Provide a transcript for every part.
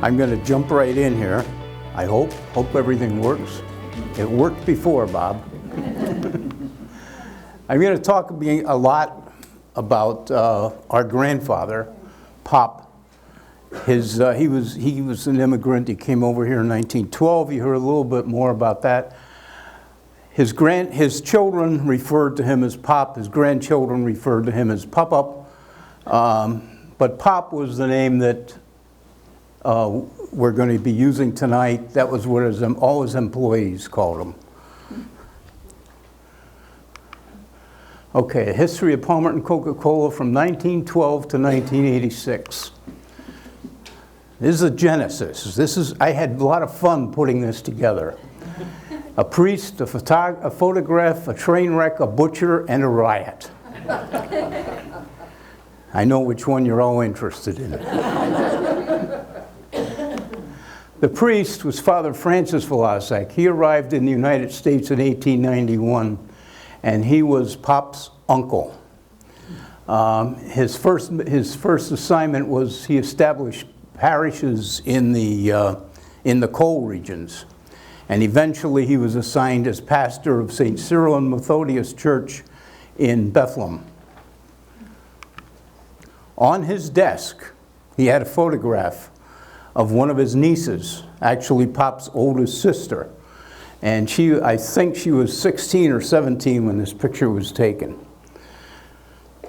I'm going to jump right in here. I hope everything works. It worked before, Bob. I'm going to talk a lot about our grandfather, Pop. He was an immigrant. He came over here in 1912. You heard a little bit more about that. His children referred to him as Pop. His grandchildren referred to him as Pop-Up. But Pop was the name that we're going to be using tonight. That was what all his employees called him. Okay, a history of Palmerton Coca-Cola from 1912 to 1986. This is a genesis. I had a lot of fun putting this together. A priest, a photograph, a train wreck, a butcher, and a riot. I know which one you're all interested in. The priest was Father Francis Vlossak. He arrived in the United States in 1891, and he was Pop's uncle. His first assignment was he established parishes in the coal regions. And eventually he was assigned as pastor of St. Cyril and Methodius Church in Bethlehem. On his desk, he had a photograph of one of his nieces, actually Pop's oldest sister. And I think she was 16 or 17 when this picture was taken.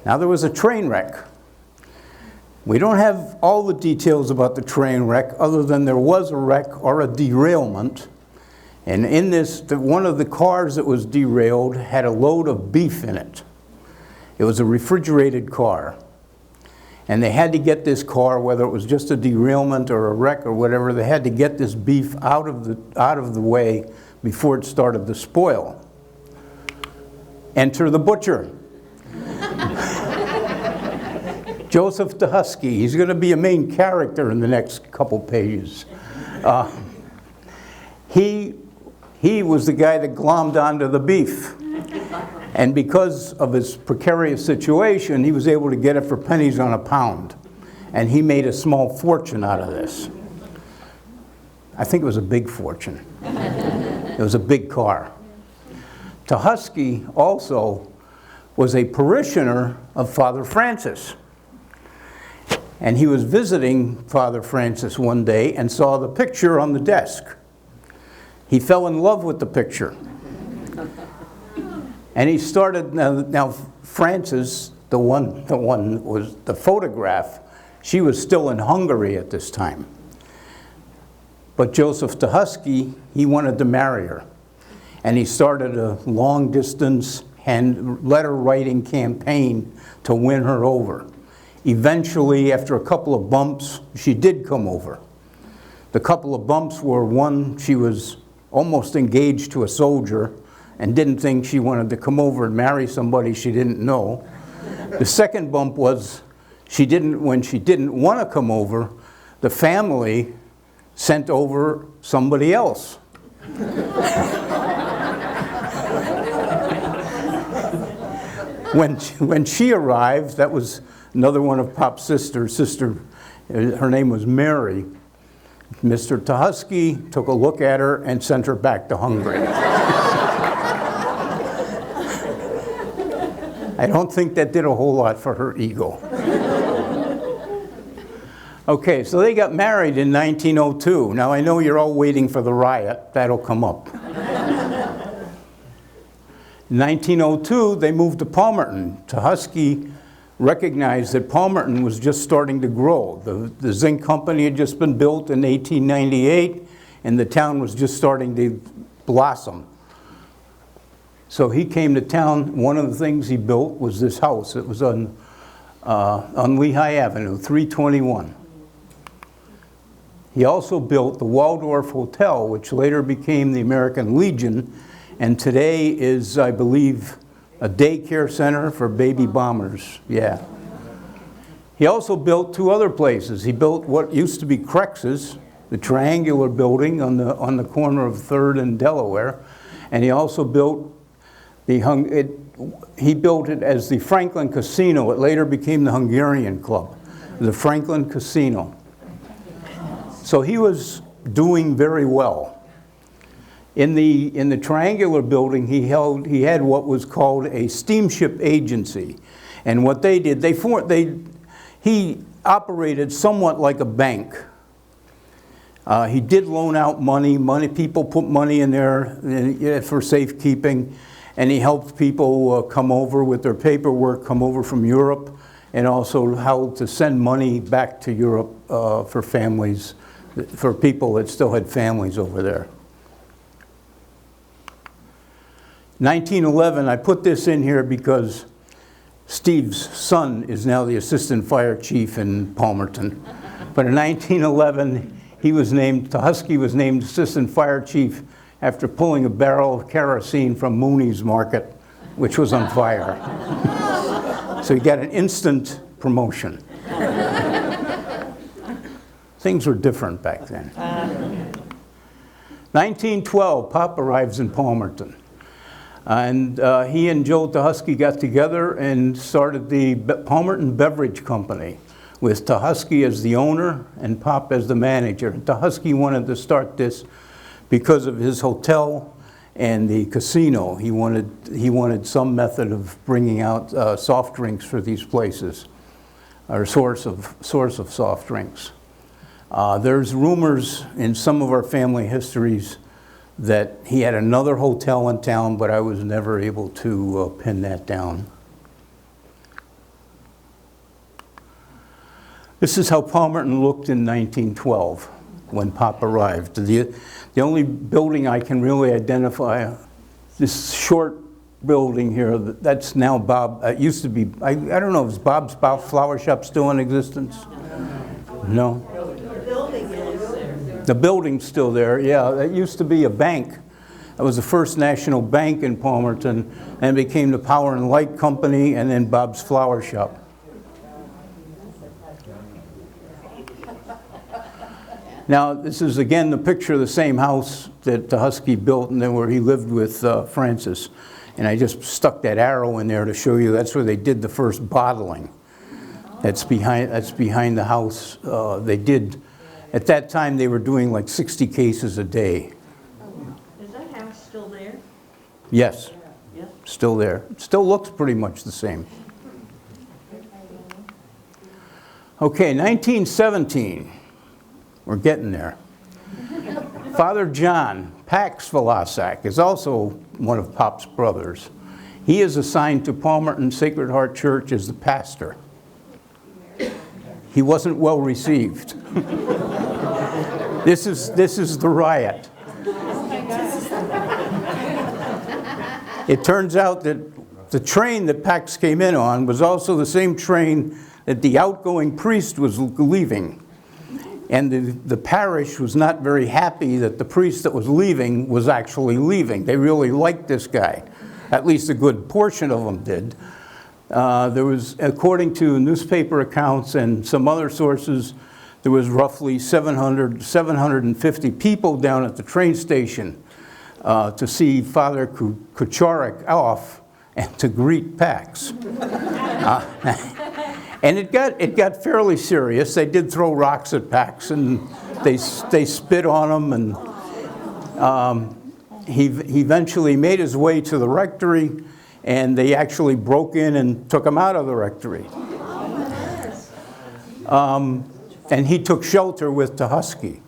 Now there was a train wreck. We don't have all the details about the train wreck other than there was a wreck or a derailment. And in this, one of the cars that was derailed had a load of beef in it. It was a refrigerated car. And they had to get this car, whether it was just a derailment or a wreck or whatever, they had to get this beef out of the way before it started to spoil. Enter the butcher. Joseph the Husky. He's going to be a main character in the next couple pages. He was the guy that glommed onto the beef. And because of his precarious situation, he was able to get it for pennies on a pound. And he made a small fortune out of this. I think it was a big fortune. It was a big car. Husky also was a parishioner of Father Francis. And he was visiting Father Francis one day and saw the picture on the desk. He fell in love with the picture. And he started, now Frances, the one was the photograph, she was still in Hungary at this time. But Joseph the Husky, he wanted to marry her. And he started a long distance letter writing campaign to win her over. Eventually, after a couple of bumps, she did come over. The couple of bumps were, one, she was almost engaged to a soldier and didn't think she wanted to come over and marry somebody she didn't know. The second bump was when she didn't want to come over, the family sent over somebody else. When she arrived, that was another one of Pop's sisters. Her name was Mary. Mr. Tahusky took a look at her and sent her back to Hungary. I don't think that did a whole lot for her ego. Okay, so they got married in 1902. Now I know you're all waiting for the riot. That'll come up. In 1902, they moved to Palmerton. Tahusky recognized that Palmerton was just starting to grow. The zinc company had just been built in 1898, and the town was just starting to blossom. So he came to town. One of the things he built was this house. It was on Lehigh Avenue, 321. He also built the Waldorf Hotel, which later became the American Legion, and today is, I believe, a daycare center for baby bombers. Yeah. He also built two other places. He built what used to be Crex's, the triangular building on the corner of 3rd and Delaware, and he also built he built it as the Franklin Casino. It later became the Hungarian Club, the Franklin Casino. So he was doing very well. In the triangular building, he had what was called a steamship agency. And what they did, he operated somewhat like a bank. He did loan out money. People put money in there for safekeeping, and he helped people come over with their paperwork, come over from Europe, and also how to send money back to Europe for families, for people that still had families over there. 1911, I put this in here because Steve's son is now the assistant fire chief in Palmerton. But in 1911, Tuhusky was named assistant fire chief after pulling a barrel of kerosene from Mooney's Market, which was on fire. So he got an instant promotion. Things were different back then. 1912, Pop arrives in Palmerton. And he and Joe Tuhusky got together and started the Palmerton Beverage Company, with Tuhusky as the owner and Pop as the manager. Tuhusky wanted to start this because of his hotel and the casino. He wanted some method of bringing out soft drinks for these places, or source of soft drinks. There's rumors in some of our family histories that he had another hotel in town, but I was never able to pin that down. This is how Palmerton looked in 1912 when Pop arrived. The only building I can really identify, this short building here, that's now Bob, it used to be, I don't know, is Bob's Flower Shop still in existence? No? The building's still there, yeah. That used to be a bank. That was the first national bank in Palmerton, and became the Power and Light Company, and then Bob's Flower Shop. Now, this is again the picture of the same house that Tuhusky built, and then where he lived with Francis. And I just stuck that arrow in there to show you that's where they did the first bottling. That's behind the house. They did. At that time, they were doing like 60 cases a day. Is that house still there? Yes, Yeah. still there. It still looks pretty much the same. Okay, 1917. We're getting there. Father John, PAHS Vlossak, is also one of Pop's brothers. He is assigned to Palmerton Sacred Heart Church as the pastor. He wasn't well received. This is the riot. It turns out that the train that PAHS came in on was also the same train that the outgoing priest was leaving. And the parish was not very happy that the priest that was leaving was actually leaving. They really liked this guy. At least a good portion of them did. There was, according to newspaper accounts and some other sources, there was roughly 750 people down at the train station to see Father Kucharik off and to greet PAHS. And it got fairly serious. They did throw rocks at PAHS, and they spit on him, and he eventually made his way to the rectory, and they actually broke in and took him out of the rectory. And he took shelter with Tuhusky.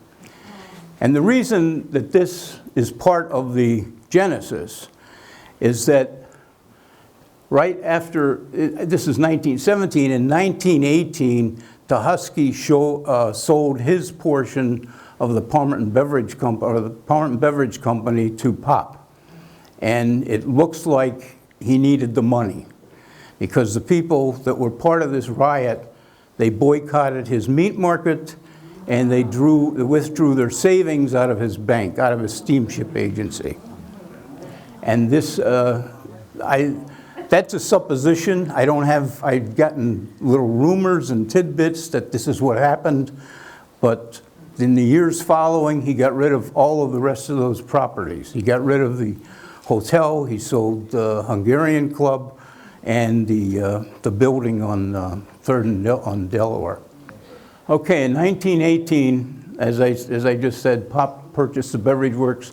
And the reason that this is part of the Genesis is that right after, this is 1917, in 1918, Tuhusky sold his portion of the Palmerton Beverage Company to Pop. And it looks like he needed the money because the people that were part of this riot, they boycotted his meat market and they withdrew their savings out of his bank, out of his steamship agency. And this, that's a supposition. I've gotten little rumors and tidbits that this is what happened, but in the years following, he got rid of all of the rest of those properties. He got rid of the hotel, he sold the Hungarian Club, and the building on 3rd on Delaware. Okay, in 1918, as I just said, Pop purchased the beverage works,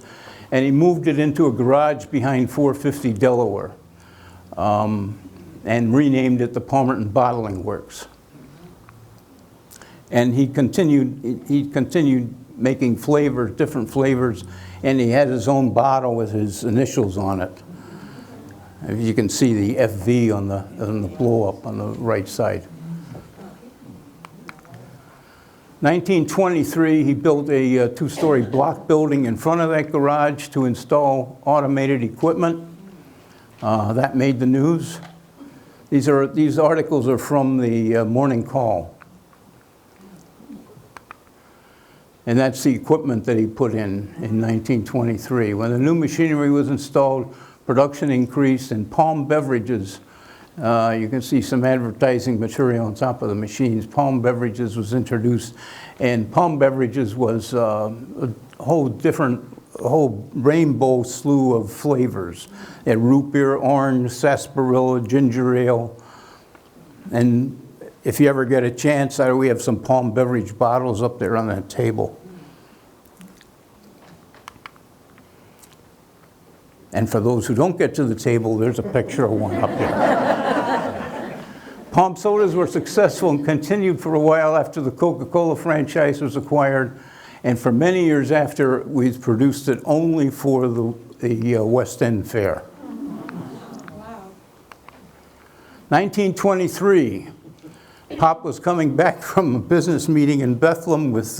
and he moved it into a garage behind 450 Delaware, and renamed it the Palmerton Bottling Works. And he continued making flavors, different flavors, and he had his own bottle with his initials on it. As you can see the FV on the blow-up on the right side. 1923, he built a two-story block building in front of that garage to install automated equipment. That made the news. These articles are from the Morning Call. And that's the equipment that he put in 1923. When the new machinery was installed, production increased, and Palm Beverages, you can see some advertising material on top of the machines. Palm Beverages was introduced, and Palm Beverages was a whole rainbow slew of flavors. They had root beer, orange, sarsaparilla, ginger ale, and if you ever get a chance, we have some Palm Beverage bottles up there on that table. And for those who don't get to the table, there's a picture of one up there. Palm sodas were successful and continued for a while after the Coca-Cola franchise was acquired, and for many years after, we produced it only for the West End Fair. Wow. 1923, Pop was coming back from a business meeting in Bethlehem with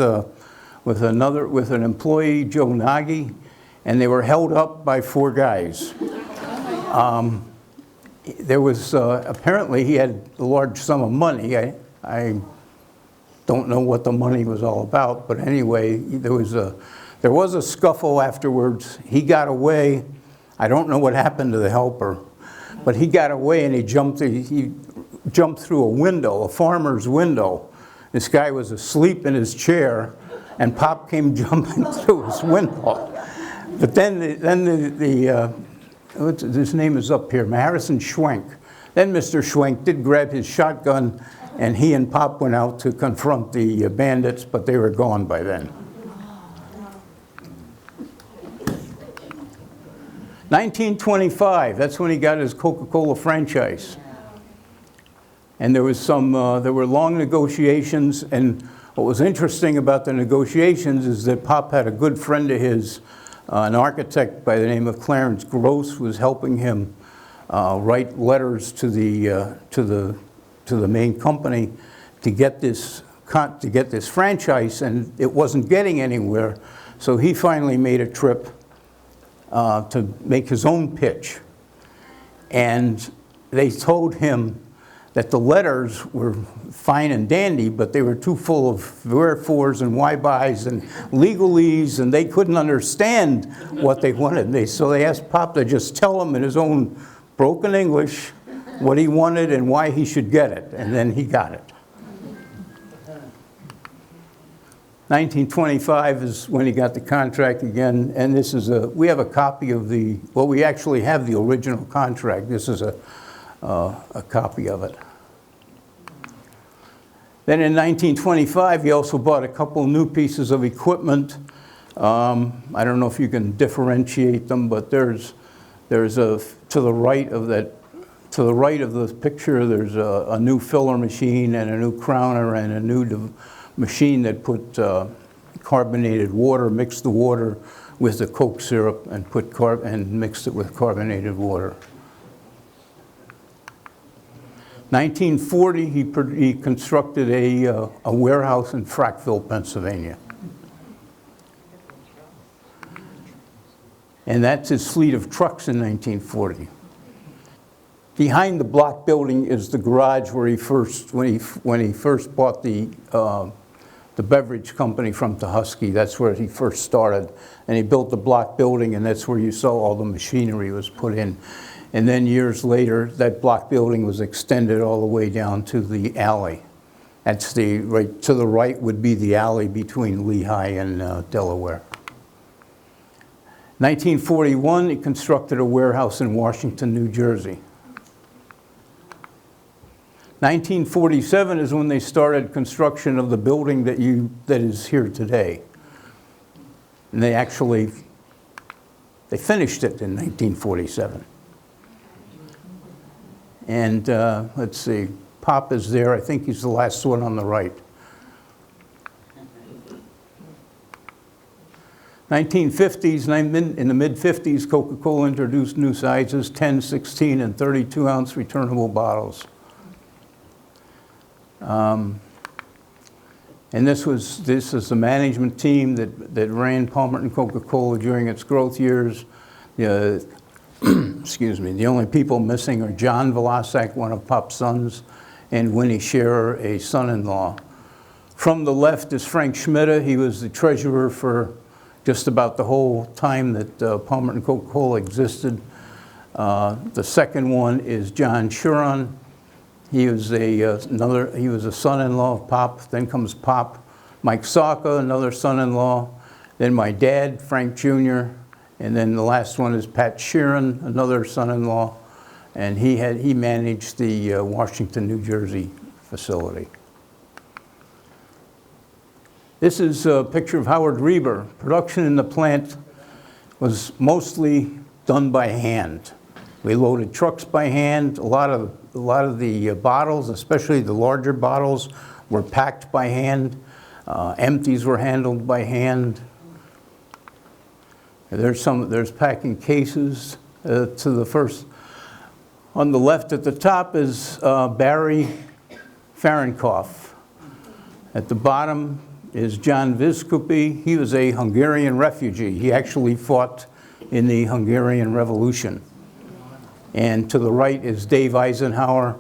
an employee, Joe Nagy, and they were held up by 4 guys. There was, apparently he had a large sum of money. I don't know what the money was all about, but anyway, there was a scuffle afterwards. He got away. I don't know what happened to the helper, but he got away and he jumped through a window, a farmer's window. This guy was asleep in his chair, and Pop came jumping through his window. But then his name is up here, Harrison Schwenk. Then Mr. Schwenk did grab his shotgun, and he and Pop went out to confront the bandits, but they were gone by then. 1925, that's when he got his Coca-Cola franchise. And there were long negotiations, and what was interesting about the negotiations is that Pop had a good friend of his, an architect by the name of Clarence Gross, was helping him write letters to the main company to get this franchise, and it wasn't getting anywhere. So he finally made a trip to make his own pitch, and they told him that the letters were fine and dandy, but they were too full of wherefores and why-bys and legalese, and they couldn't understand what they wanted. So they asked Pop to just tell them in his own broken English what he wanted and why he should get it, and then he got it. 1925 is when he got the contract again, and this is we have a copy of we actually have the original contract. This is a copy of it. Then in 1925, he also bought a couple new pieces of equipment. I don't know if you can differentiate them, but there's to the right of the picture, there's a new filler machine and a new crowner and a new machine that put carbonated water, mixed the water with the Coke syrup and mixed it with carbonated water. 1940, he constructed a warehouse in Frackville, Pennsylvania. And that's his fleet of trucks in 1940. Behind the block building is the garage where when he first bought the beverage company from Husky. That's where he first started. And he built the block building, and that's where you saw all the machinery was put in. And then years later, that block building was extended all the way down to the alley. That's right to the right would be the alley between Lehigh and Delaware. 1941, he constructed a warehouse in Washington, New Jersey. 1947 is when they started construction of the building that is here today. And they finished it in 1947. And let's see, Pop is there. I think he's the last one on the right. 1950s, in the mid-50s, Coca-Cola introduced new sizes, 10, 16, and 32-ounce returnable bottles. And this is the management team that ran Palmerton Coca-Cola during its growth years. Excuse me, the only people missing are John Vlossak, one of Pop's sons, and Winnie Scherer, a son-in-law. From the left is Frank Schmidt. He was the treasurer for just about the whole time that Palmerton Coca-Cola existed. The second one is John Shuron. He was a son-in-law of Pop. Then comes Pop. Mike Saka, another son-in-law. Then my dad, Frank Jr. And then the last one is Pat Sheeran, another son-in-law. And he managed the Washington, New Jersey facility. This is a picture of Howard Reber. Production in the plant was mostly done by hand. We loaded trucks by hand. A lot of the bottles, especially the larger bottles, were packed by hand. Empties were handled by hand. There's packing cases to the first. On the left at the top is Barry Fahrenkopf. At the bottom is John Vizkupi. He was a Hungarian refugee. He actually fought in the Hungarian Revolution. And to the right is Dave Eisenhower.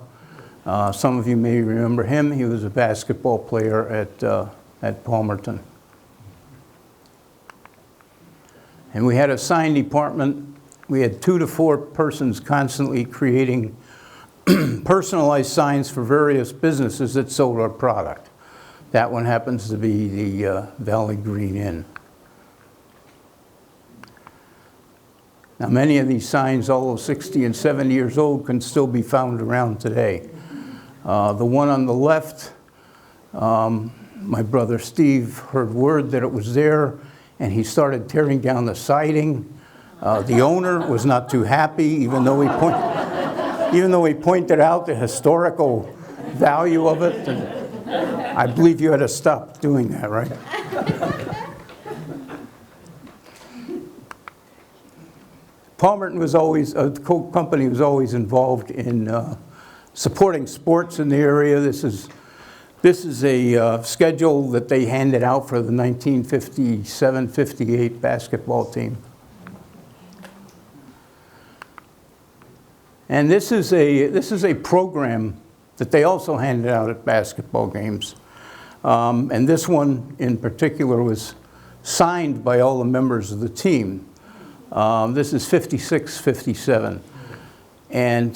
Some of you may remember him. He was a basketball player at Palmerton. And we had a sign department. We had 2 to 4 persons constantly creating personalized signs for various businesses that sold our product. That one happens to be the Valley Green Inn. Now, many of these signs, although 60 and 70 years old, can still be found around today. The one on the left, my brother Steve heard word that it was there, and he started tearing down the siding. The owner was not too happy, even though he pointed out the historical value of it. And I believe you had to stop doing that, right? Palmerton was always, the Coke company was always involved in supporting sports in the area. This is a schedule that they handed out for the 1957-58 basketball team. And this is a program that they also handed out at basketball games. And this one in particular was signed by all the members of the team. This is 56-57. And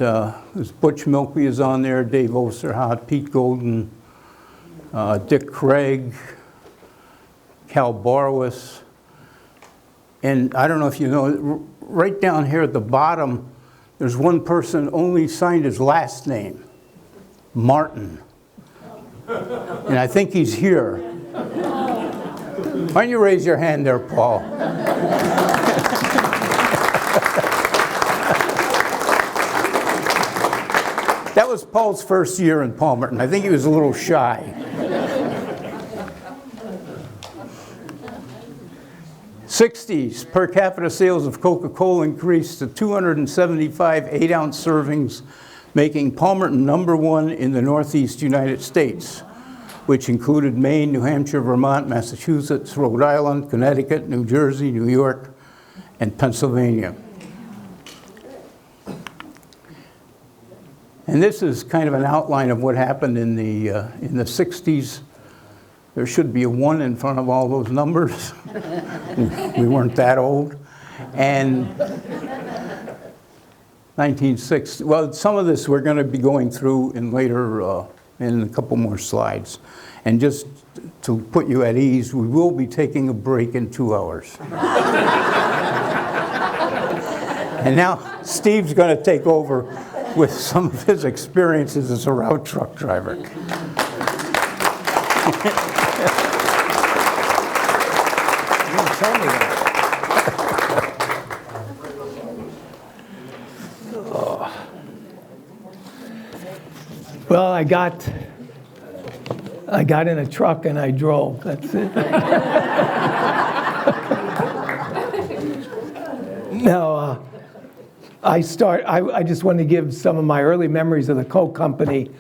Butch Milkby is on there, Dave Osterhot, Pete Golden, Dick Craig, Cal Barwis. And I don't know if you know, right down here at the bottom, there's one person only signed his last name, Martin. And I think he's here. Why don't you raise your hand there, Paul? That was Paul's first year in Palmerton. I think he was a little shy. 60s, per capita sales of Coca-Cola increased to 275 8-ounce servings, making Palmerton #1 in the Northeast United States, which included Maine, New Hampshire, Vermont, Massachusetts, Rhode Island, Connecticut, New Jersey, New York, and Pennsylvania. And this is kind of an outline of what happened in the 60s. There should be a 1 in front of all those numbers. We weren't that old. And 1960, well, some of this we're going to be going through in later, in a couple more slides. And just to put you at ease, we will be taking a break in 2 hours. And now Steve's going to take over with some of his experiences as a route truck driver. Well, I got in a truck and I drove. That's it. Now, I just want to give some of my early memories of the Coke company.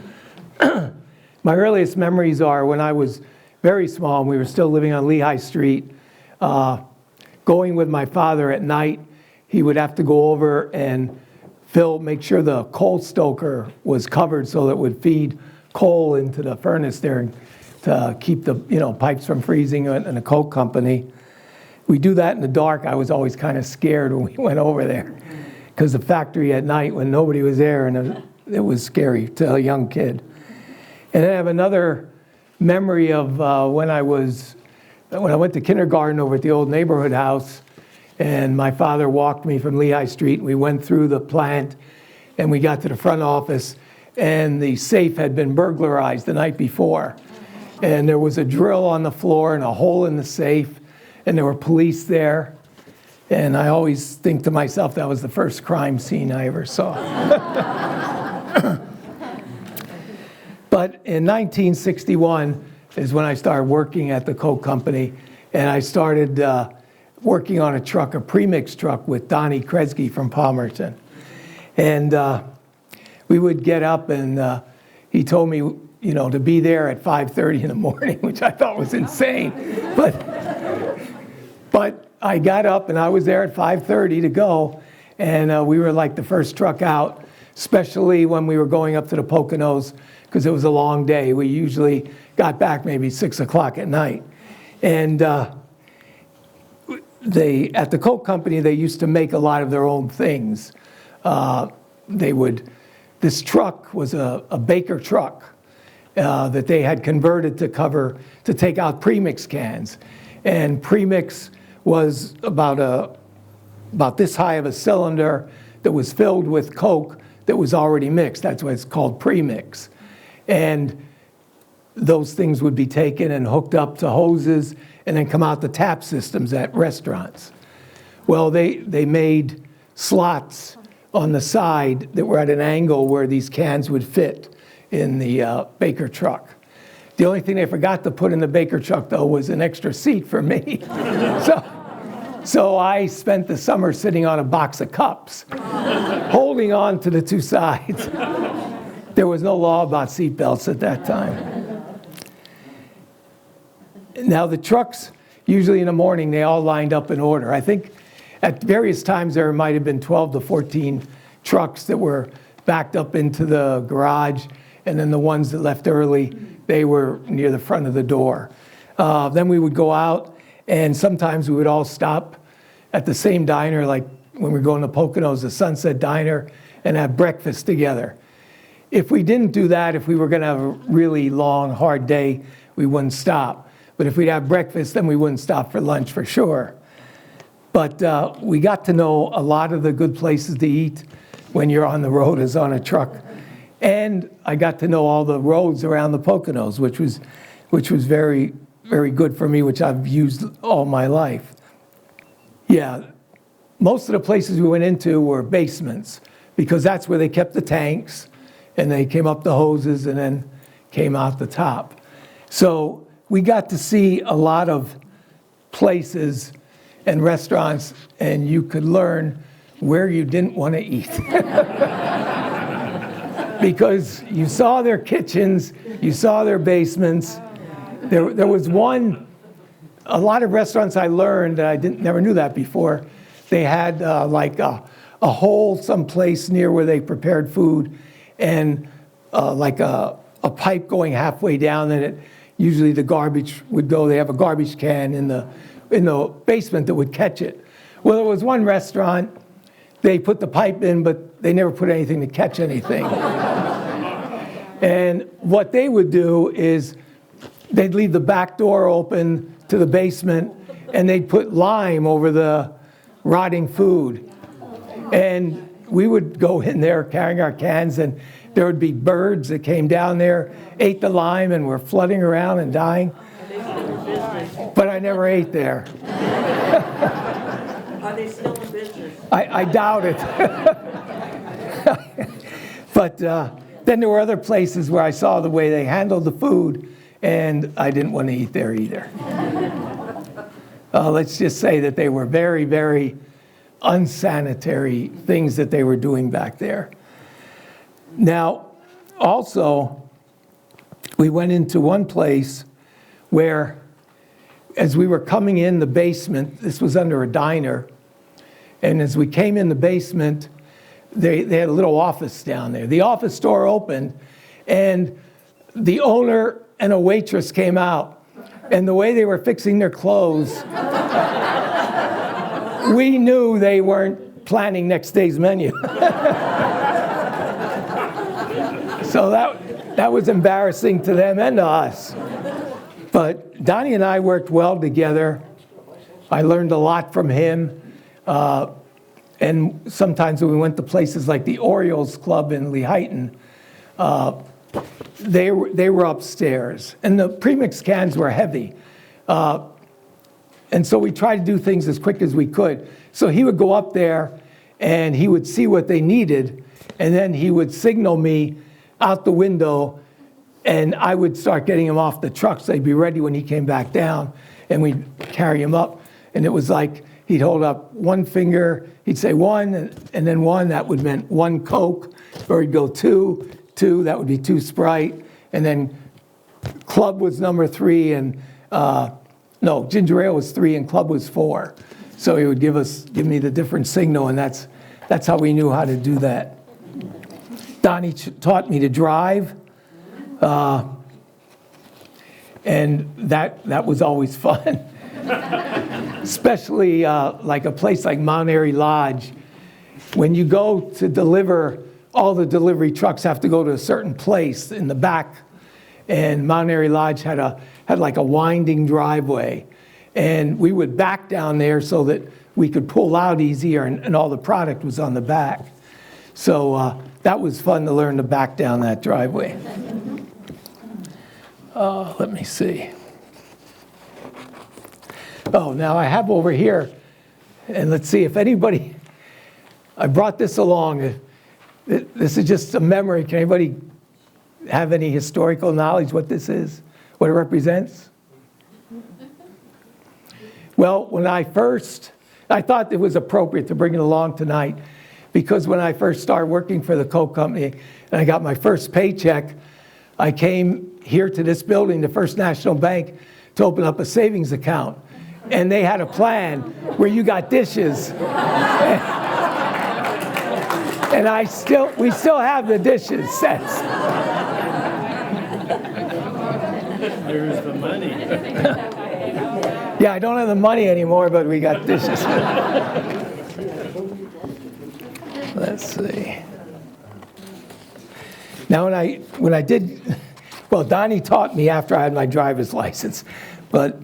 My earliest memories are when I was very small and we were still living on Lehigh Street. Going with my father at night, he would have to go over and make sure the coal stoker was covered so that it would feed coal into the furnace there to keep the pipes from freezing in the Coke company. We do that in the dark. I was always kind of scared when we went over there because the factory at night when nobody was there, and it was scary to a young kid. And I have another memory of when I went to kindergarten over at the old neighborhood house, and my father walked me from Lehigh Street, and we went through the plant, and we got to the front office, and the safe had been burglarized the night before. And there was a drill on the floor and a hole in the safe, and there were police there. And I always think to myself that was the first crime scene I ever saw. But in 1961 is when I started working at the Coke company, and I started working on a truck, a premix truck with Donnie Kresge from Palmerton. And we would get up and he told me, to be there at 5:30 in the morning, which I thought was insane. But I got up and I was there at 5:30 to go, and we were like the first truck out, especially when we were going up to the Poconos, because it was a long day. We usually got back maybe 6 o'clock at night. And at the Coke company, they used to make a lot of their own things. This truck was a Baker truck that they had converted to take out premix cans. And premix was about this high of a cylinder that was filled with Coke that was already mixed. That's why it's called premix. And those things would be taken and hooked up to hoses and then come out the tap systems at restaurants. Well, they made slots on the side that were at an angle where these cans would fit in the Baker truck. The only thing they forgot to put in the Baker truck, though, was an extra seat for me. So I spent the summer sitting on a box of cups, holding on to the two sides. There was no law about seat belts at that time. Now, the trucks, usually in the morning, they all lined up in order. I think at various times there might have been 12 to 14 trucks that were backed up into the garage, and then the ones that left early, they were near the front of the door. Then we would go out, and sometimes we would all stop at the same diner, like when we were going to Poconos, the Sunset Diner, and have breakfast together. If we didn't do that, if we were going to have a really long, hard day, we wouldn't stop. But if we'd have breakfast, then we wouldn't stop for lunch for sure. But we got to know a lot of the good places to eat when you're on the road as on a truck. And I got to know all the roads around the Poconos, which was very, very good for me, which I've used all my life. Yeah, most of the places we went into were basements, because that's where they kept the tanks, and they came up the hoses and then came out the top. So we got to see a lot of places and restaurants, and you could learn where you didn't want to eat. Because you saw their kitchens, you saw their basements. There was a lot of restaurants I learned, I never knew that before, they had like a hole someplace near where they prepared food, and like a pipe going halfway down, and usually the garbage would go. They have a garbage can in the basement that would catch it. Well, there was one restaurant, they put the pipe in, but they never put anything to catch anything. And what they would do is they'd leave the back door open to the basement, and they'd put lime over the rotting food. And we would go in there carrying our cans, and there would be birds that came down there, ate the lime, and were flooding around and dying. But I never ate there. Are they still in business? I doubt it. But then there were other places where I saw the way they handled the food, and I didn't want to eat there either. Let's just say that they were very, very unsanitary things that they were doing back there. Now, also, we went into one place where, as we were coming in the basement, this was under a diner, and as we came in the basement, they had a little office down there. The office door opened, and the owner and a waitress came out, and the way they were fixing their clothes, we knew they weren't planning next day's menu. So that was embarrassing to them and to us. But Donnie and I worked well together. I learned a lot from him. And sometimes when we went to places like the Orioles Club in Lehighton, they were upstairs. And the premix cans were heavy. And so we tried to do things as quick as we could. So he would go up there, and he would see what they needed, and then he would signal me out the window, and I would start getting him off the truck so they'd be ready when he came back down, and we'd carry him up. And it was like he'd hold up one finger, he'd say one, and then one, that would mean one Coke, or he'd go two, that would be two Sprite, and then Club was number 3, and no, ginger ale was 3 and Club was 4. So he would give me the different signal, and that's how we knew how to do that. Donnie taught me to drive, and that was always fun. Especially like a place like Mount Airy Lodge. When you go to deliver, all the delivery trucks have to go to a certain place in the back, and Mount Airy Lodge had like a winding driveway, and we would back down there so that we could pull out easier, and all the product was on the back. So that was fun to learn to back down that driveway. Let me see. Oh, now I have over here, and let's see if anybody, I brought this along. This is just a memory. Can anybody have any historical knowledge what this is, what it represents? Well, when I thought it was appropriate to bring it along tonight, because when I first started working for the Coke Company and I got my first paycheck, I came here to this building, the First National Bank, to open up a savings account. And they had a plan where you got dishes. And we still have the dishes sets. There's the money. Yeah, I don't have the money anymore, but we got dishes. Let's see. Now, when I did, well, Donnie taught me after I had my driver's license, but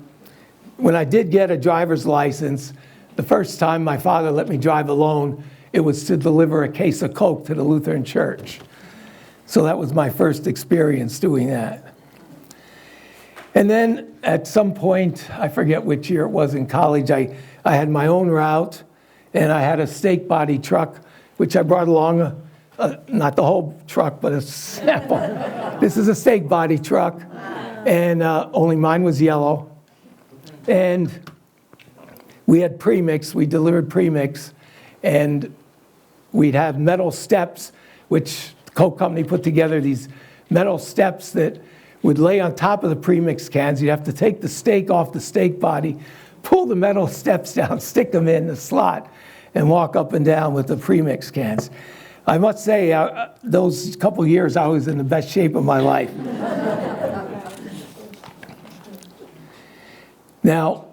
when I did get a driver's license, the first time my father let me drive alone, it was to deliver a case of Coke to the Lutheran church. So that was my first experience doing that. And then at some point, I forget which year it was in college, I had my own route, and I had a steak body truck, which I brought along, not the whole truck, but a sample. This is a steak body truck, and only mine was yellow. And we had premix, we delivered premix, and we'd have metal steps, which the Coke Company put together, these metal steps that would lay on top of the premix cans. You'd have to take the steak off the steak body, pull the metal steps down, stick them in the slot, and walk up and down with the premix cans. I must say, those couple years, I was in the best shape of my life. Now,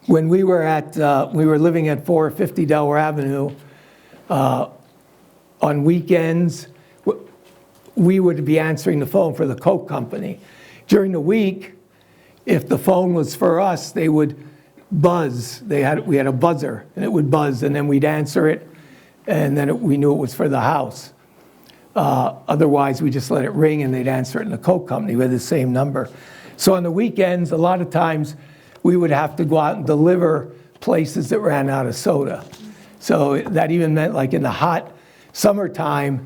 when we were living at 450 Delaware Avenue, on weekends, we would be answering the phone for the Coke Company. During the week, if the phone was for us, they would buzz. We had a buzzer, and it would buzz, and then we'd answer it, and then we knew it was for the house. Otherwise, we just let it ring and they'd answer it in the Coke company with the same number. So on the weekends, a lot of times, we would have to go out and deliver places that ran out of soda. So that even meant like in the hot summertime,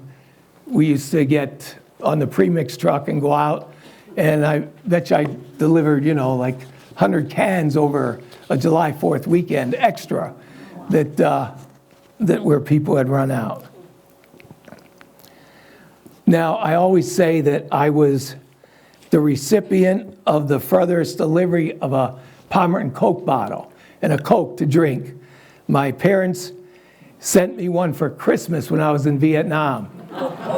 we used to get on the premix truck and go out, and I bet you I delivered, you know, like 100 cans over a July 4th weekend extra that where people had run out. Now, I always say that I was the recipient of the furthest delivery of a Palmerton Coke bottle and a Coke to drink. My parents sent me one for Christmas when I was in Vietnam,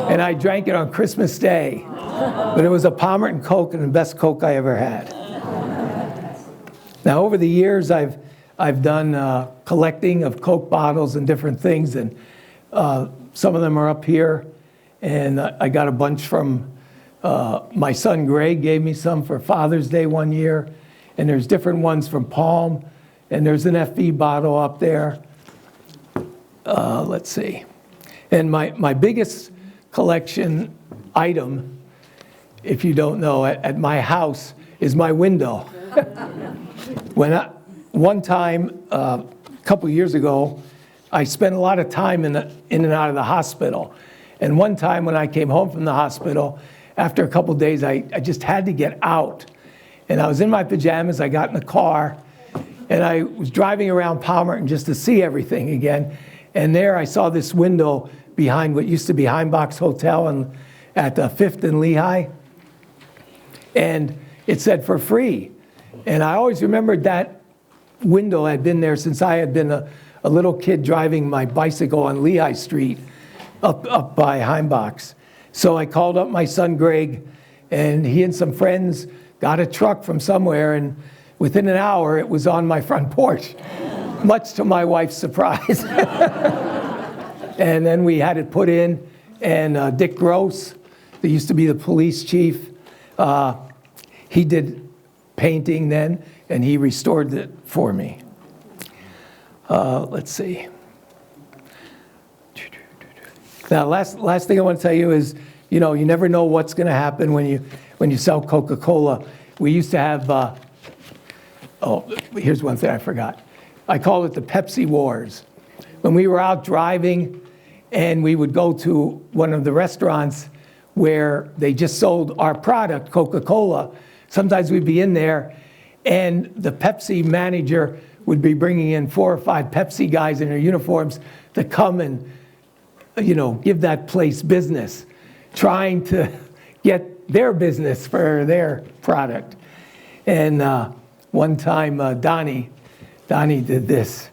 and I drank it on Christmas Day. But it was a Palmerton Coke and the best Coke I ever had. Now, over the years, I've done collecting of Coke bottles and different things, and some of them are up here. And I got a bunch from my son Greg gave me some for Father's Day one year, and there's different ones from Palm, and there's an FV bottle up there. Let's see. And my biggest collection item, if you don't know, at my house is my window. One time, a couple years ago, I spent a lot of time in and out of the hospital. And one time when I came home from the hospital, after a couple days, I just had to get out. And I was in my pajamas, I got in the car, and I was driving around Palmerton just to see everything again. And there I saw this window behind what used to be Heimbach's Hotel at 5th and Lehigh. And it said for free. And I always remembered that window had been there since I had been a little kid driving my bicycle on Lehigh Street up by Heimbach's. So I called up my son Greg, and he and some friends got a truck from somewhere, and within an hour it was on my front porch, much to my wife's surprise. And then we had it put in, and Dick Gross, that used to be the police chief, he did painting then, and he restored it for me. Let's see. Now, last thing I want to tell you is, you know, you never know what's going to happen when you sell Coca-Cola. We used to have, here's one thing I forgot. I call it the Pepsi Wars. When we were out driving and we would go to one of the restaurants where they just sold our product, Coca-Cola, sometimes we'd be in there and the Pepsi manager would be bringing in 4 or 5 Pepsi guys in their uniforms to come and, you know, give that place business, trying to get their business for their product. And one time, Donnie did this,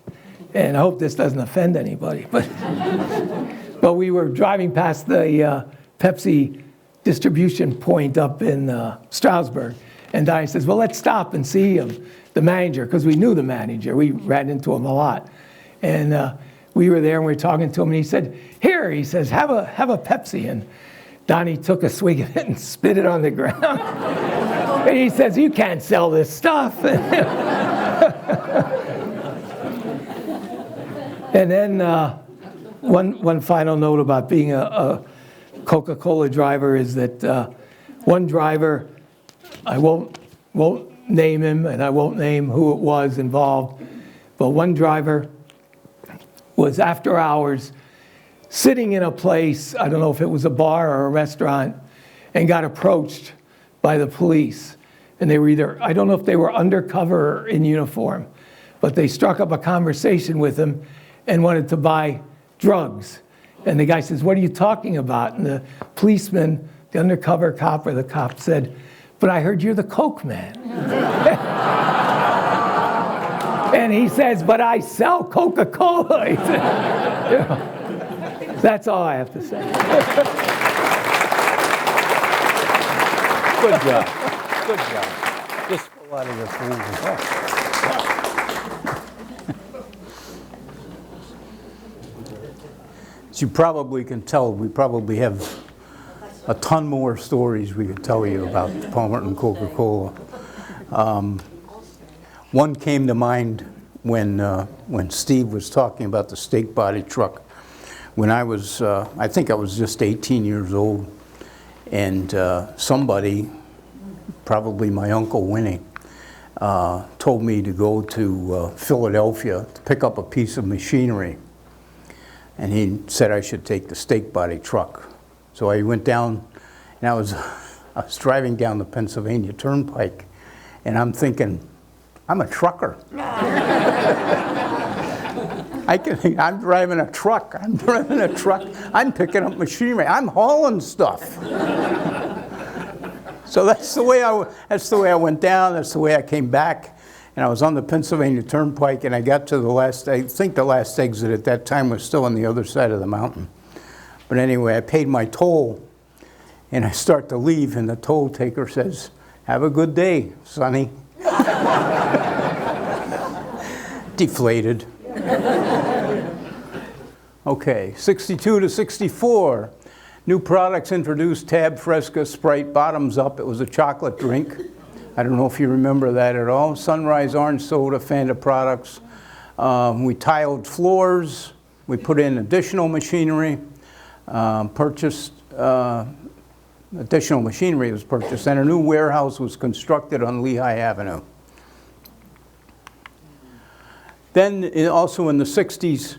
and I hope this doesn't offend anybody, but we were driving past the Pepsi distribution point up in Stroudsburg, and Donnie says, well, let's stop and see him, the manager, because we knew the manager. We ran into him a lot. And we were there and we were talking to him, and he said, here, he says, have a Pepsi. And Donnie took a swig of it and spit it on the ground. And he says, you can't sell this stuff. And then one final note about being a Coca-Cola driver is that one driver, I won't name him, and I won't name who it was involved, but one driver was after hours sitting in a place, I don't know if it was a bar or a restaurant, and got approached by the police. And they were either, I don't know if they were undercover or in uniform, but they struck up a conversation with him and wanted to buy drugs. And the guy says, what are you talking about? And the policeman, the undercover cop or the cop said, but I heard you're the Coke man. And he says, but I sell Coca-Cola. He said, you know, that's all I have to say. Good job. Good job. Just a lot of the fools. As you probably can tell, we probably have a ton more stories we could tell you about Palmerton Coca-Cola. One came to mind when Steve was talking about the steak body truck. when I was, I think I was just 18 years old, and somebody, probably my Uncle Winnie, told me to go to Philadelphia to pick up a piece of machinery. And he said I should take the stake body truck. So I went down, and I was driving down the Pennsylvania Turnpike, and I'm thinking, I'm a trucker. I'm driving a truck. I'm picking up machinery. I'm hauling stuff. So that's the way I went down. That's the way I came back. And I was on the Pennsylvania Turnpike, and I got to the last, I think the last exit at that time was still on the other side of the mountain. But anyway, I paid my toll, and I start to leave, and the toll taker says, "Have a good day, Sonny." Deflated. Okay, 62 to 64. New products introduced: Tab Fresca Sprite Bottoms Up. It was a chocolate drink. I don't know if you remember that at all. Sunrise Orange Soda, Fanta products. We tiled floors. We put in additional machinery. Additional machinery was purchased, and a new warehouse was constructed on Lehigh Avenue. Then, also in the 60s,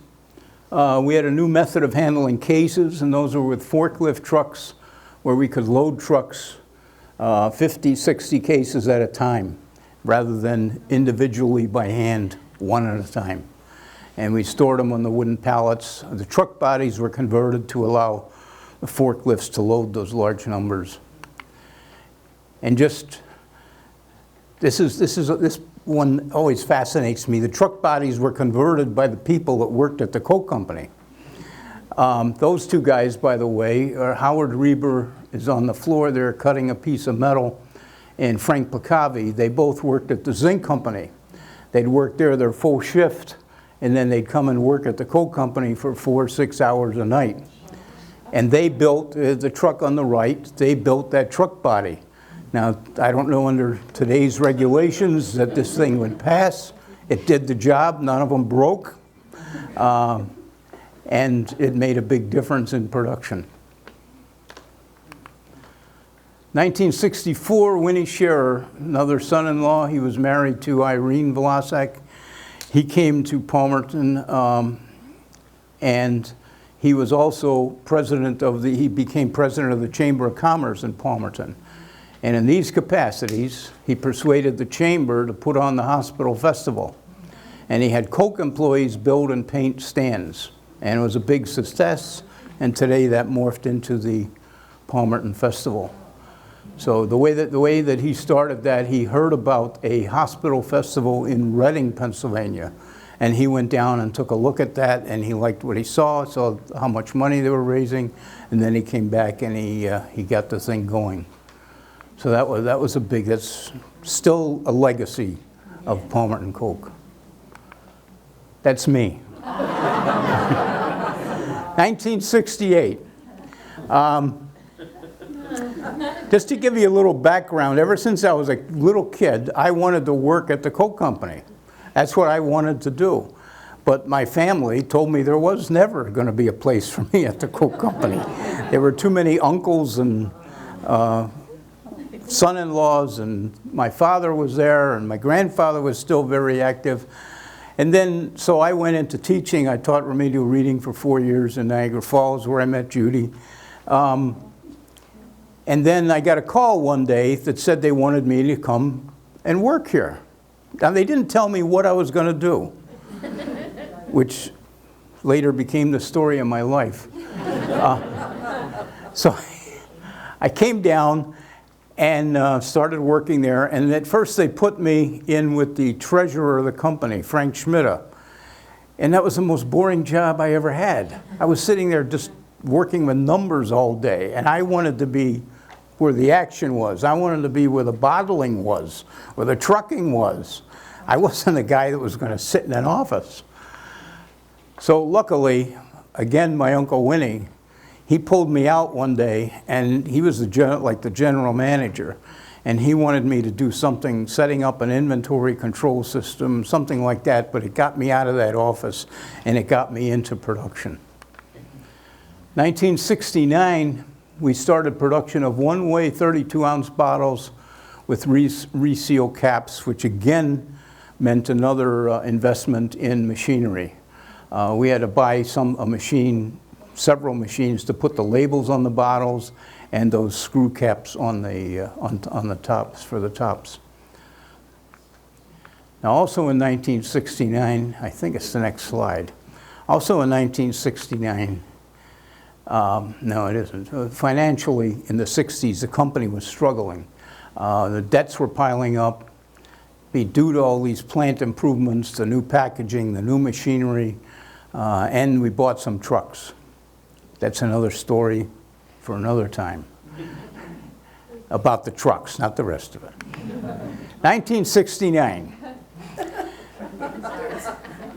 we had a new method of handling cases, and those were with forklift trucks, where we could load trucks 50, 60 cases at a time, rather than individually by hand, one at a time. And we stored them on the wooden pallets. The truck bodies were converted to allow the forklifts to load those large numbers. And just, this one always fascinates me. The truck bodies were converted by the people that worked at the Coke Company. Those two guys, by the way, are Howard Reber is on the floor there cutting a piece of metal, and Frank Placavi. They both worked at the Zinc Company. They'd work there their full shift, and then they'd come and work at the Coke Company for 4 or 6 hours a night. And they built the truck on the right. They built that truck body. Now, I don't know under today's regulations that this thing would pass. It did the job. None of them broke. And it made a big difference in production. 1964, Winnie Scherer, another son-in-law. He was married to Irene Vlossak. He came to Palmerton, and he was also he became president of the Chamber of Commerce in Palmerton. And in these capacities, he persuaded the chamber to put on the hospital festival. And he had Coke employees build and paint stands. And it was a big success, and today that morphed into the Palmerton Festival. So the way that he started that, he heard about a hospital festival in Reading, Pennsylvania, and he went down and took a look at that, and he liked what he saw how much money they were raising, and then he came back and he got the thing going. So that was that's still a legacy of Palmerton Coke. That's me. 1968. Just to give you a little background, ever since I was a little kid, I wanted to work at the Coke Company. That's what I wanted to do. But my family told me there was never going to be a place for me at the Coke Company. There were too many uncles and son-in-laws, and my father was there, and my grandfather was still very active. And then, so I went into teaching. I taught remedial reading for 4 years in Niagara Falls, where I met Judy. And then I got a call one day that said they wanted me to come and work here. Now, they didn't tell me what I was going to do, which later became the story of my life. So I came down and started working there. And at first they put me in with the treasurer of the company, Frank Schmidt. And that was the most boring job I ever had. I was sitting there just working with numbers all day, and I wanted to be where the action was. I wanted to be where the bottling was, where the trucking was. I wasn't a guy that was going to sit in an office. So luckily, again, my Uncle Winnie, he pulled me out one day, and he was the general manager, and he wanted me to do something, setting up an inventory control system, something like that, but it got me out of that office, and it got me into production. 1969, we started production of one-way 32-ounce bottles with reseal caps, which again meant another investment in machinery. We had to buy several machines to put the labels on the bottles and those screw caps on the tops, for the tops. Now also in 1969, I think it's the next slide, also in 1969, no it isn't, financially in the 60s the company was struggling. The debts were piling up due to all these plant improvements, the new packaging, the new machinery, and we bought some trucks. That's another story for another time about the trucks, not the rest of it. 1969.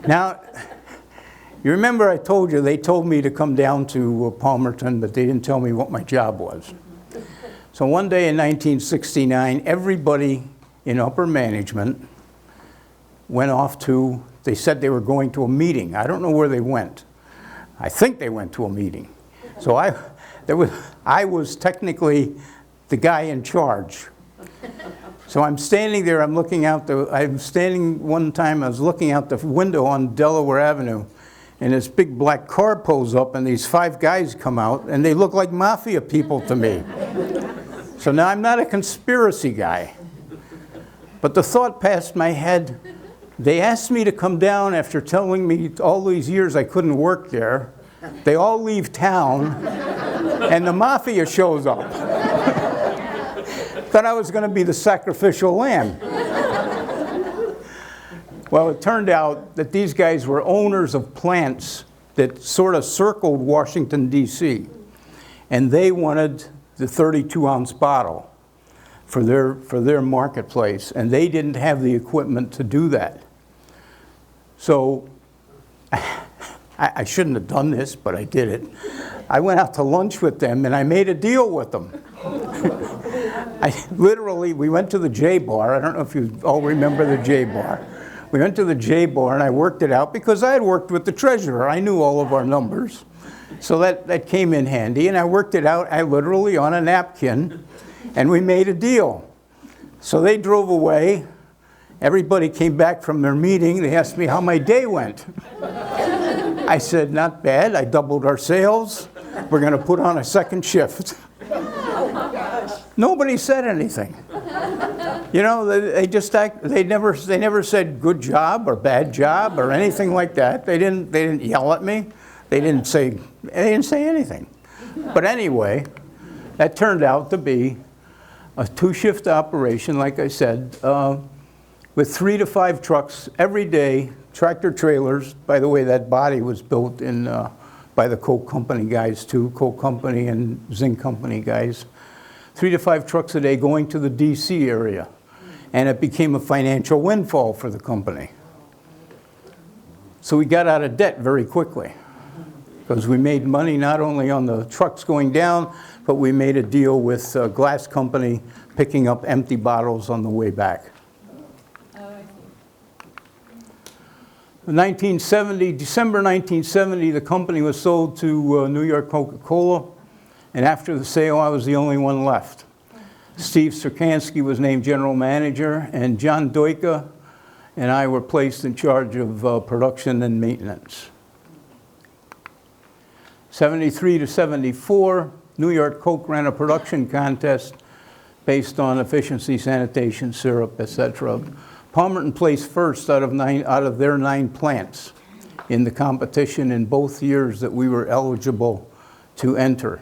Now, you remember I told you they told me to come down to Palmerton, but they didn't tell me what my job was. So one day in 1969, everybody in upper management went off to, they said they were going to a meeting. I don't know where they went. I think they went to a meeting. So I was technically the guy in charge. So I'm standing there, I'm standing one time, I was looking out the window on Delaware Avenue, and this big black car pulls up, and these 5 guys come out, and they look like mafia people to me. So now I'm not a conspiracy guy. But the thought passed my head, they asked me to come down after telling me all these years I couldn't work there. They all leave town, and the mafia shows up. Thought I was going to be the sacrificial lamb. Well, it turned out that these guys were owners of plants that sort of circled Washington, D.C., and they wanted the 32-ounce bottle for their marketplace, and they didn't have the equipment to do that. So I shouldn't have done this, but I did it. I went out to lunch with them, and I made a deal with them. We went to the J Bar. I don't know if you all remember the J Bar. We went to the J Bar, and I worked it out because I had worked with the treasurer. I knew all of our numbers. So that came in handy, and I worked it out, literally on a napkin, and we made a deal. So they drove away. Everybody came back from their meeting. They asked me how my day went. I said, not bad. I doubled our sales. We're going to put on a second shift. Nobody said anything. You know, they never said good job or bad job or anything like that. They didn't yell at me. They didn't say anything. But anyway, that turned out to be a 2-shift operation, like I said, with 3 to 5 trucks every day, tractor trailers. By the way, that body was built by the Coke Company guys too, Coke Company and Zinc Company guys. 3 to 5 trucks a day going to the DC area. And it became a financial windfall for the company. So we got out of debt very quickly, because we made money not only on the trucks going down, but we made a deal with a glass company picking up empty bottles on the way back. In December 1970, the company was sold to New York Coca-Cola, and after the sale, I was the only one left. Steve Serkansky was named general manager, and John Doika and I were placed in charge of production and maintenance. 73 to 74, New York Coke ran a production contest based on efficiency, sanitation, syrup, etc. Palmerton placed first out of their 9 plants in the competition in both years that we were eligible to enter.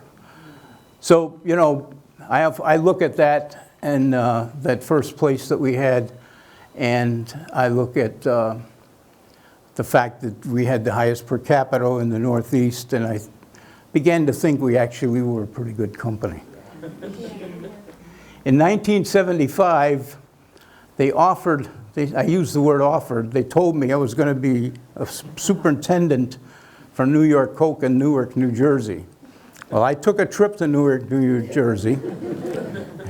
So, you know, I look at that and that first place that we had, and I look at the fact that we had the highest per capita in the Northeast, and I began to think we actually were a pretty good company. In 1975, I use the word offered, they told me I was going to be a superintendent for New York Coke in Newark, New Jersey. Well, I took a trip to Newark, New Jersey.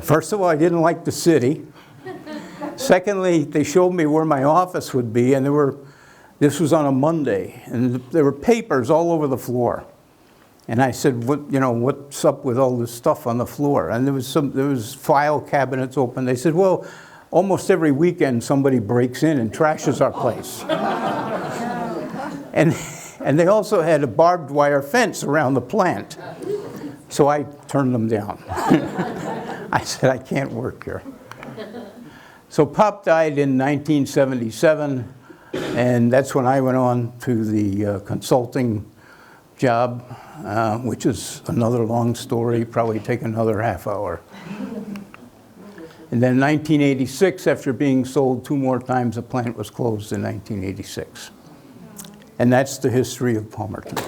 First of all, I didn't like the city. Secondly, they showed me where my office would be, and this was on a Monday, and there were papers all over the floor. And I said, what's up with all this stuff on the floor? And there was file cabinets open. They said, well, almost every weekend somebody breaks in and trashes our place. And they also had a barbed wire fence around the plant. So I turned them down. I said, I can't work here. So Pop died in 1977, and that's when I went on to the consulting job, which is another long story, probably take another half hour. And then 1986, after being sold 2 more times, the plant was closed in 1986. And that's the history of Palmerton.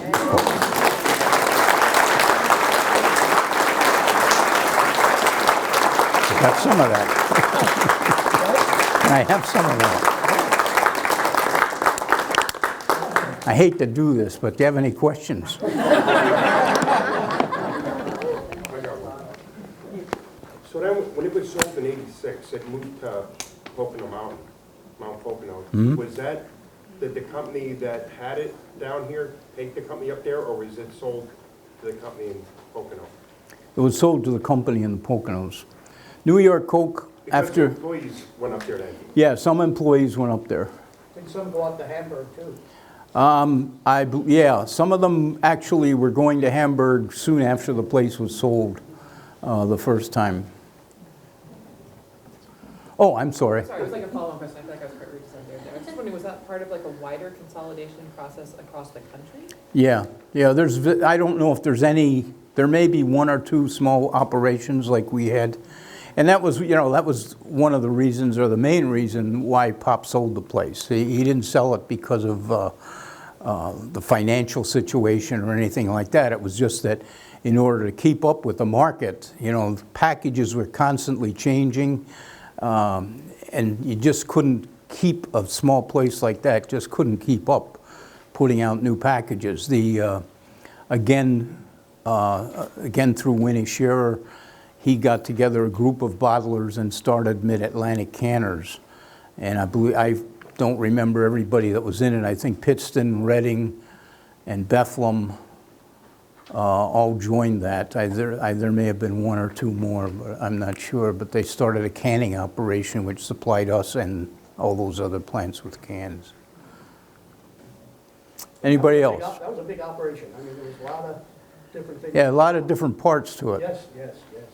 I got some of that. And I have some of that. I hate to do this, but do you have any questions? So then, when it was sold in '86, it moved to Pocono Mountain, Mount Pocono. Was that, did the company that had it down here take the company up there, or was it sold to the company in Pocono? It was sold to the company in the Poconos. New York Coke, Because after, the employees went up there then. yeah, some employees went up there. Did some go up to Hamburg too? Yeah, some of them actually were going to Hamburg soon after the place was sold the first time. Oh, I'm sorry. Sorry, it was like a follow-on question. I feel like I was quite rude to somebody there. I was just wondering, was that part of like a wider consolidation process across the country? Yeah, I don't know if there's any, there may be 1 or 2 small operations like we had. And that was, that was one of the reasons, or the main reason, why Pop sold the place. He didn't sell it because of the financial situation or anything like that. It was just that in order to keep up with the market, packages were constantly changing, and you just couldn't keep a small place like that, just couldn't keep up putting out new packages. Again, through Winnie Shearer, he got together a group of bottlers and started Mid-Atlantic Canners. And I don't remember everybody that was in it. I think Pittston, Reading, and Bethlehem all joined that. There may have been 1 or 2 more, but I'm not sure. But they started a canning operation which supplied us and all those other plants with cans. Anybody else? That was a big operation. I mean, there was a lot of different things. Yeah, a lot of different parts to it. Yes, yes, yes.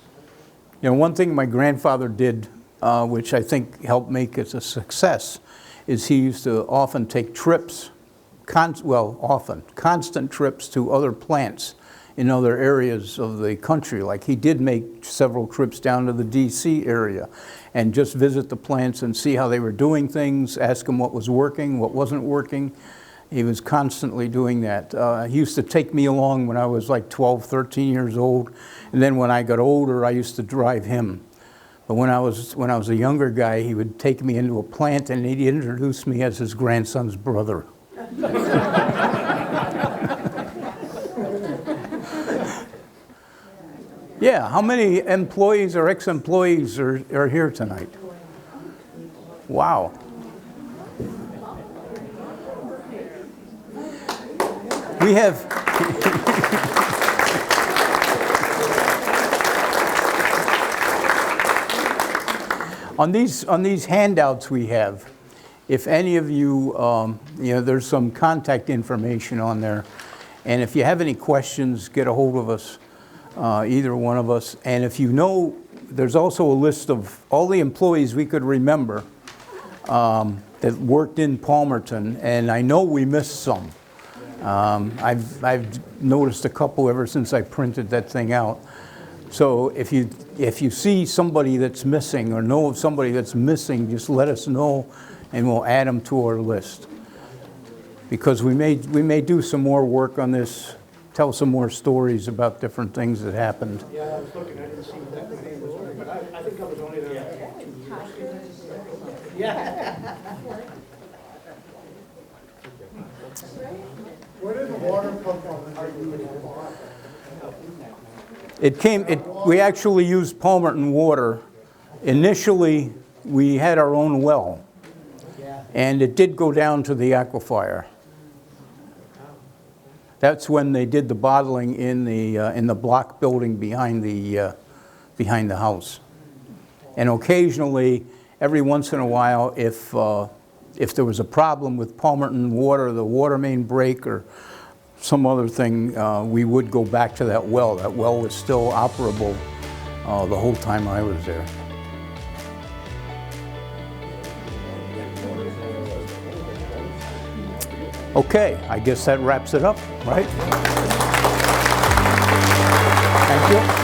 One thing my grandfather did, which I think helped make it a success, is he used to often take trips, constant trips to other plants in other areas of the country. Like he did make several trips down to the DC area and just visit the plants and see how they were doing things, ask them what was working, what wasn't working. He was constantly doing that. He used to take me along when I was like 12, 13 years old. And then when I got older, I used to drive him. But when I was a younger guy, he would take me into a plant and he'd introduce me as his grandson's brother. Yeah, how many employees or ex-employees are here tonight? Wow. We have on these handouts we have, if any of you, there's some contact information on there, and if you have any questions, get a hold of us, either one of us. And if there's also a list of all the employees we could remember that worked in Palmerton, and I know we missed some. I've noticed a couple ever since I printed that thing out. So if you see somebody that's missing or know of somebody that's missing, just let us know and we'll add them to our list. Because we may do some more work on this, tell some more stories about different things that happened. Yeah, I was looking, I didn't see that the name was there, but I think I was only there for 2 years. Yeah. Where did the water come from? We actually used Palmerton water. Initially, we had our own well, and it did go down to the aquifer. That's when they did the bottling in the block building behind the house. And occasionally, every once in a while, if there was a problem with Palmerton water, the water main break or some other thing, we would go back to that well. That well was still operable the whole time I was there. Okay, I guess that wraps it up, right? Thank you.